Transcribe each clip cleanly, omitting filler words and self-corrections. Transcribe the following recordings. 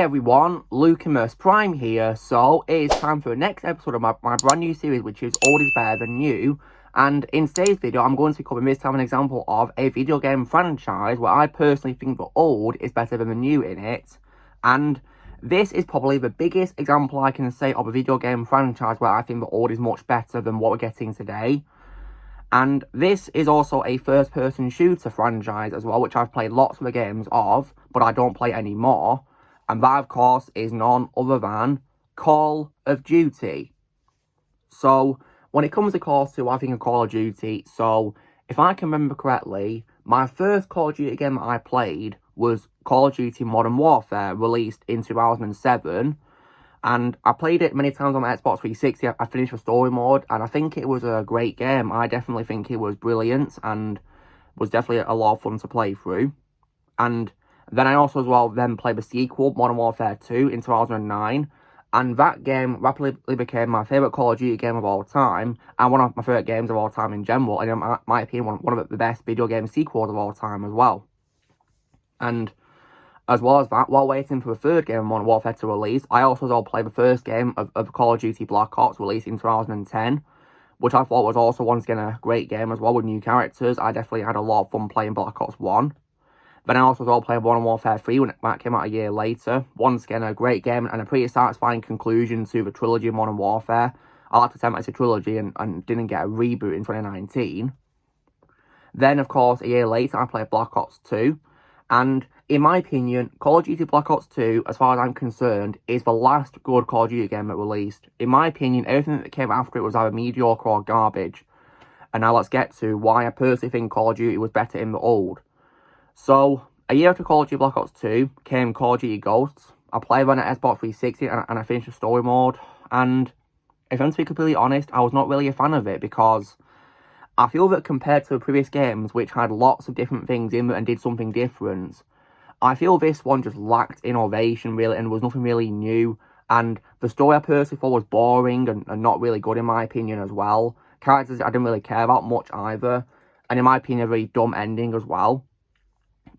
everyone, Lucamus Prime here. So it is time for the next episode of my brand new series, which is Old is Better Than New. And in today's video, I'm going to be covering this time an example of a video game franchise where I personally think the old is better than the new in it. And this is probably the biggest example I can say of a video game franchise where I think the old is much better than what we're getting today. And this is also a first-person shooter franchise as well, which I've played lots of the games of, but I don't play anymore. And that, of course, is none other than Call of Duty. So, when it comes to Call of Duty, I think of Call of Duty. So, if I can remember correctly, my first Call of Duty game that I played was Call of Duty Modern Warfare, released in 2007. And I played it many times on my Xbox 360. I finished the story mode, and I think it was a great game. I definitely think it was brilliant, and was definitely a lot of fun to play through. And then I also as well then played the sequel, Modern Warfare 2, in 2009. And that game rapidly became my favourite Call of Duty game of all time, and one of my favourite games of all time in general, and in my opinion, one of the best video game sequels of all time as well. And as well as that, while waiting for the third game of Modern Warfare to release, I also as well played the first game of Call of Duty Black Ops, released in 2010, which I thought was also once again a great game as well with new characters. I definitely had a lot of fun playing Black Ops 1. Then I also as well played Modern Warfare 3 when that came out a year later. Once again, a great game and a pretty satisfying conclusion to the trilogy of Modern Warfare. I like to say it's a trilogy and didn't get a reboot in 2019. Then, of course, a year later, I played Black Ops 2. And in my opinion, Call of Duty Black Ops 2, as far as I'm concerned, is the last good Call of Duty game that released. In my opinion, everything that came after it was either mediocre or garbage. And now let's get to why I personally think Call of Duty was better in the old. So, a year after Call of Duty Black Ops 2 came Call of Duty Ghosts. I played on an Xbox 360 and I finished the story mode. And if I'm to be completely honest, I was not really a fan of it because I feel that compared to the previous games, which had lots of different things in it and did something different, I feel this one just lacked innovation, really, and was nothing really new. And the story I personally thought was boring and not really good, in my opinion, as well. Characters I didn't really care about much either. And in my opinion, a very dumb ending as well.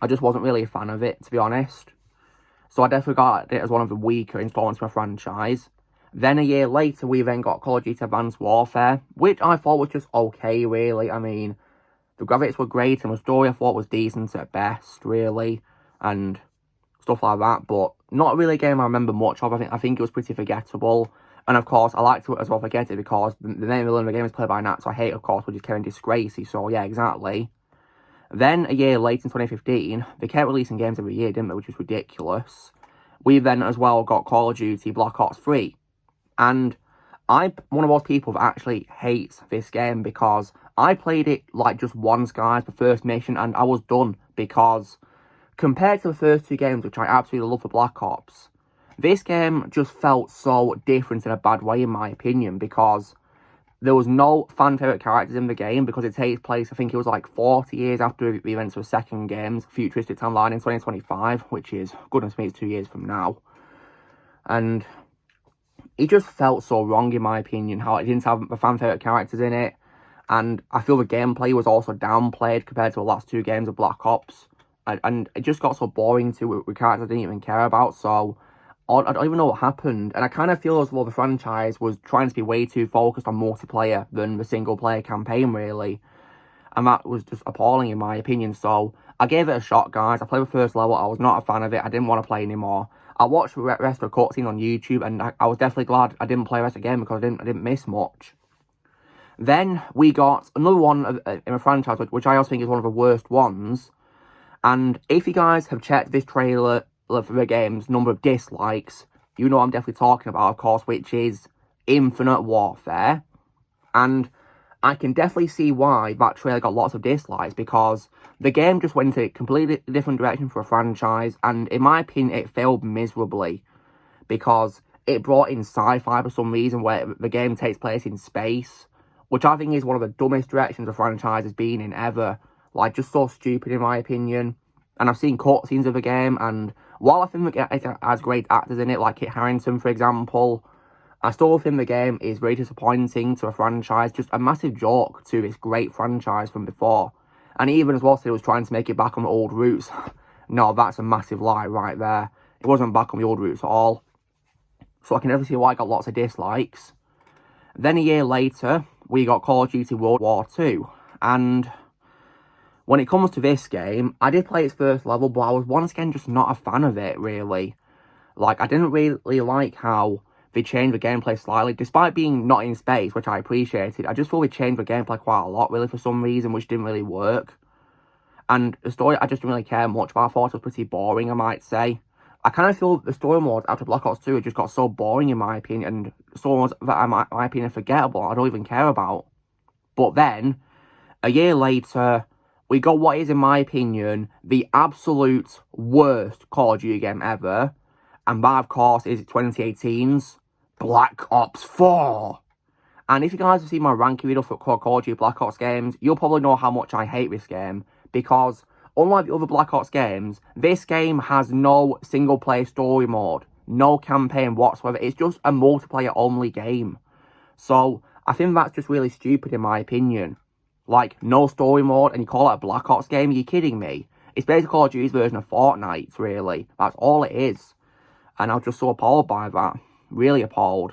I just wasn't really a fan of it, to be honest. So I definitely got it as one of the weaker installments of my franchise. Then a year later, we then got Call of Duty Advanced Warfare, which I thought was just okay, really. I mean, the graphics were great, and the story I thought was decent at best, really, and stuff like that. But not really a game I remember much of. I think it was pretty forgettable. And of course, I like to as well forget it because the main villain of the game is played by an actor I hate, of course, which is Kevin Disgracie. So yeah, exactly. Then a year later, in 2015, they kept releasing games every year, didn't they? Which was ridiculous. We then as well got Call of Duty Black Ops 3. And I'm one of those people that actually hates this game because I played it like just once, guys, the first mission, and I was done because compared to the first two games, which I absolutely love for Black Ops, this game just felt so different in a bad way, in my opinion, because there was no fan favourite characters in the game because it takes place, I think it was like 40 years after the events of the second game's futuristic timeline in 2025, which is, goodness me, it's 2 years from now. And it just felt so wrong, in my opinion, how it didn't have the fan favourite characters in it. And I feel the gameplay was also downplayed compared to the last two games of Black Ops. And it just got so boring too with characters I didn't even care about. So I don't even know what happened. And I kind of feel as though the franchise was trying to be way too focused on multiplayer than the single-player campaign, really. And that was just appalling, in my opinion. So I gave it a shot, guys. I played the first level. I was not a fan of it. I didn't want to play anymore. I watched the rest of the cutscene on YouTube, and I was definitely glad I didn't play the rest of the game because I didn't miss much. Then we got another one in a franchise, which I also think is one of the worst ones. And if you guys have checked this trailer for the game's number of dislikes, you know what I'm definitely talking about, of course, which is Infinite Warfare. And I can definitely see why that trailer got lots of dislikes, because the game just went in a completely different direction for a franchise, and in my opinion, it failed miserably, because it brought in sci-fi for some reason, where the game takes place in space, which I think is one of the dumbest directions a franchise has been in ever. Like, just so stupid, in my opinion. And I've seen cutscenes of the game, and while I think it has great actors in it, like Kit Harington, for example, I still think the game is very disappointing to a franchise, just a massive joke to this great franchise from before. And even as well, it was trying to make it back on the old roots. No, that's a massive lie right there. It wasn't back on the old roots at all. So I can never see why I got lots of dislikes. Then a year later, we got Call of Duty World War II. And when it comes to this game, I did play its first level, but I was once again just not a fan of it, really. Like, I didn't really like how they changed the gameplay slightly, despite being not in space, which I appreciated. I just thought they changed the gameplay quite a lot, really, for some reason, which didn't really work. And the story, I just didn't really care much about. I thought it was pretty boring, I might say. I kind of feel the story modes after Black Ops 2 just got so boring, in my opinion, and story modes that, in my opinion, are forgettable. I don't even care about. But then, a year later, we got what is, in my opinion, the absolute worst Call of Duty game ever. And that, of course, is 2018's Black Ops 4. And if you guys have seen my ranking video for Call of Duty Black Ops games, you'll probably know how much I hate this game. Because, unlike the other Black Ops games, this game has no single-player story mode. No campaign whatsoever. It's just a multiplayer-only game. So, I think that's just really stupid in my opinion. Like, no story mode, and you call it a Black Ops game? Are you kidding me? It's basically Call of Duty's version of Fortnite, really. That's all it is. And I was just so appalled by that. Really appalled.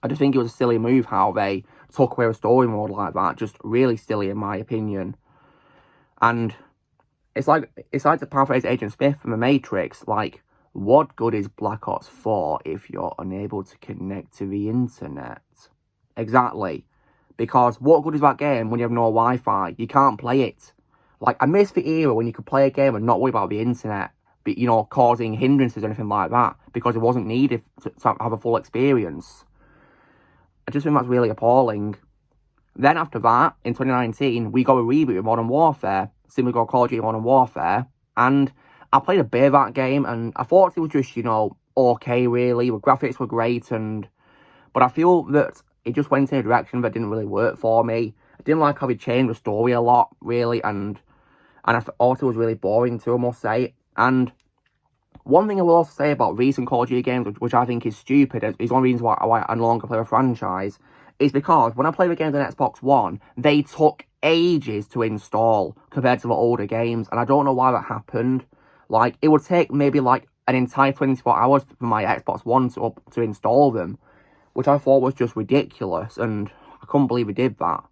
I just think it was a silly move how they took away a story mode like that. Just really silly in my opinion. And it's like to paraphrase Agent Smith from The Matrix, like, what good is Black Ops 4 if you're unable to connect to the internet? Exactly. Because what good is that game when you have no Wi-Fi? You can't play it. Like, I miss the era when you could play a game and not worry about the internet, but, you know, causing hindrances or anything like that, because it wasn't needed to have a full experience. I just think that's really appalling. Then after that, in 2019, we got a reboot of Modern Warfare, simply got Call of Duty Modern Warfare, and I played a bit of that game, and I thought it was just, you know, okay, really. The graphics were great, but I feel that it just went in a direction that didn't really work for me. I didn't like how they changed the story a lot, really, and I thought it was really boring too, I must say. And one thing I will also say about recent Call of Duty games, which I think is stupid, is one reason why I no longer play a franchise, is because when I play the games on Xbox One, they took ages to install compared to the older games, and I don't know why that happened. Like, it would take maybe like an entire 24 hours for my Xbox One to install them, which I thought was just ridiculous, and I couldn't believe it did that.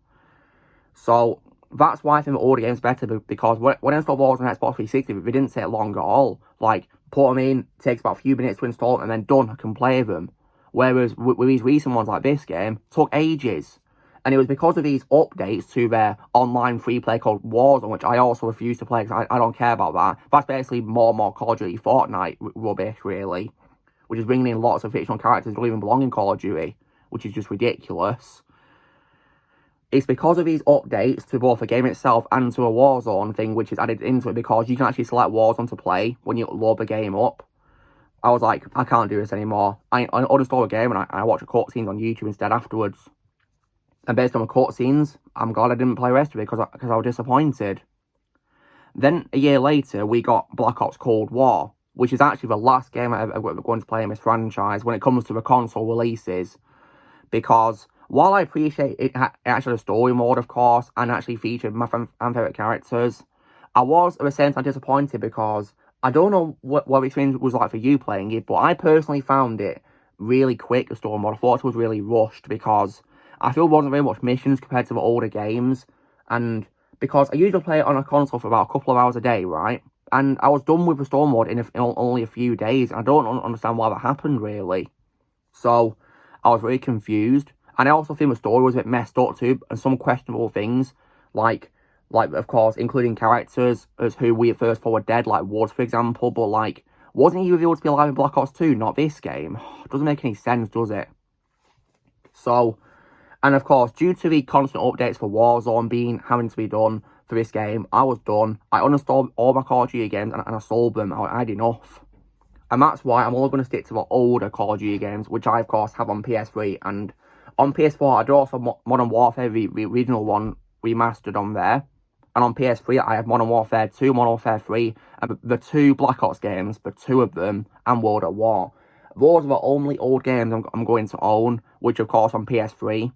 So that's why I think the older games better, because when I installed those on Xbox 360, they didn't take long at all. Like, put them in, takes about a few minutes to install, and then done, I can play them. Whereas with these recent ones like this game, took ages. And it was because of these updates to their online free play called Warzone, which I also refuse to play because I don't care about that. That's basically more and more Call of Duty Fortnite rubbish, really. Which is bringing in lots of fictional characters who don't even belong in Call of Duty, which is just ridiculous. It's because of these updates to both the game itself and to a Warzone thing, which is added into it, because you can actually select Warzone to play when you load the game up. I was like, I can't do this anymore. I uninstalled the game and I watched the cutscenes on YouTube instead afterwards. And based on the cutscenes, I'm glad I didn't play the rest of it because I was disappointed. Then, a year later, we got Black Ops Cold War, which is actually the last game I'm ever going to play in this franchise when it comes to the console releases. Because while I appreciate it actually a story mode, of course, and actually featured my favourite characters, I was at the same time disappointed because I don't know what the experience was like for you playing it, but I personally found it really quick, the story mode. I thought it was really rushed because I feel there wasn't very much missions compared to the older games, and because I usually play it on a console for about a couple of hours a day, right? And I was done with the story mode in only a few days, and I don't understand why that happened, really. So, I was very confused, and I also think the story was a bit messed up too, and some questionable things, like of course, including characters as who we at first thought were dead, like Woods, for example, but like, wasn't he revealed to be alive in Black Ops 2, not this game? Doesn't make any sense, does it? So, and of course, due to the constant updates for Warzone having to be done for this game, I was done. I uninstalled all my Call of Duty games and I sold them. I had enough. And that's why I'm only going to stick to the older Call of Duty games, which I, of course, have on PS3. And on PS4, I do also Modern Warfare, the original one, remastered on there. And on PS3, I have Modern Warfare 2, Modern Warfare 3, and the two Black Ops games, the two of them, and World at War. Those are the only old games I'm going to own, which, of course, on PS3.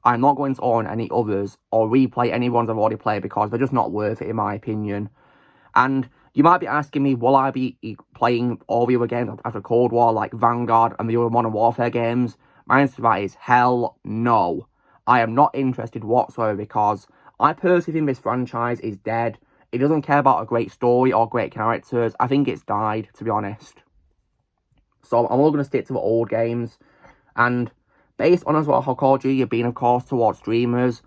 I'm not going to own any others or replay any ones I've already played because they're just not worth it, in my opinion. And You might be asking me, will I be playing all the other games after Cold War, like Vanguard and the other Modern Warfare games? My answer to that is hell no. I am not interested whatsoever because I personally think this franchise is dead. It doesn't care about a great story or great characters. I think it's died, to be honest. So I'm all going to stick to the old games. And based on as well how Call of Duty have been, of course, towards streamers,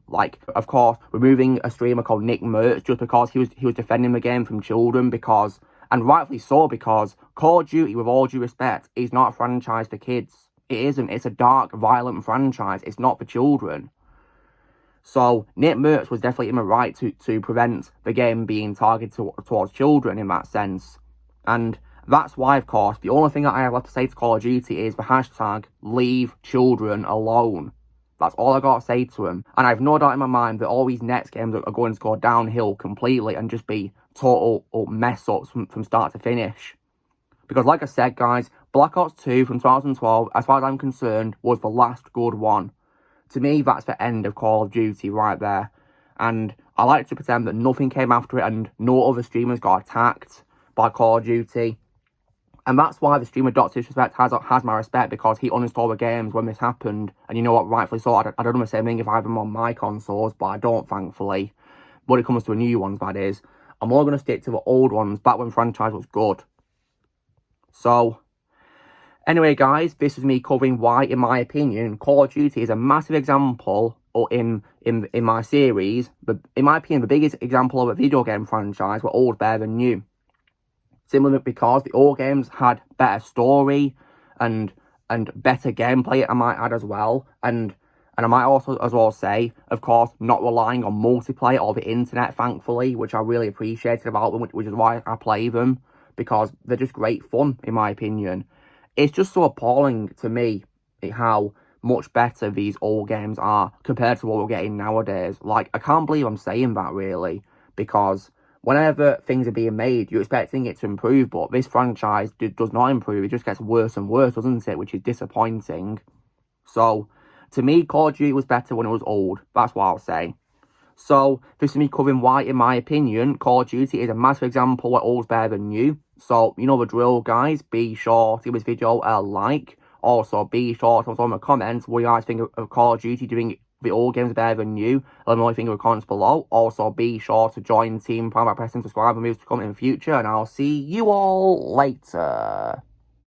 like, of course, removing a streamer called Nick Mertz just because he was defending the game from children, because, and rightfully so, because Call of Duty, with all due respect, is not a franchise for kids. It isn't. It's a dark, violent franchise. It's not for children. So Nick Mertz was definitely in the right to prevent the game being targeted towards children in that sense. And that's why, of course, the only thing that I have left to say to Call of Duty is the hashtag leave children alone. That's all I got to say to him. And I have no doubt in my mind that all these next games are going to go downhill completely and just be total mess-ups from start to finish. Because like I said, guys, Black Ops 2 from 2012, as far as I'm concerned, was the last good one. To me, that's the end of Call of Duty right there. And I like to pretend that nothing came after it and no other streamers got attacked by Call of Duty. And that's why the streamer Dr. Disrespect has my respect, because he uninstalled the games when this happened. And you know what, rightfully so, I'd done the same thing if I had them on my consoles, but I don't, thankfully. When it comes to the new ones, that is. I'm all going to stick to the old ones, back when franchise was good. So, anyway, guys, this is me covering why, in my opinion, Call of Duty is a massive example, or in my series, but in my opinion, the biggest example of a video game franchise where old better than new. Simply because the old games had better story and better gameplay, I might add as well. And I might also as well say, of course, not relying on multiplayer or the internet, thankfully, which I really appreciated about them, which is why I play them, because they're just great fun, in my opinion. It's just so appalling to me how much better these old games are compared to what we're getting nowadays. Like, I can't believe I'm saying that, really, because whenever things are being made, you're expecting it to improve, but this franchise does not improve. It just gets worse and worse, doesn't it? Which is disappointing. So, to me, Call of Duty was better when it was old. That's what I'll say. So, this is me covering why, in my opinion, Call of Duty is a massive example where old's better than new. So, you know the drill, guys. Be sure to give this video a like. Also, be sure to tell me in the comments what you guys think of Call of Duty. Do you think the old games are better than new? Let me know what you think in the comments below. Also, be sure to join Team Prime by pressing subscribe and moves to come in the future. And I'll see you all later.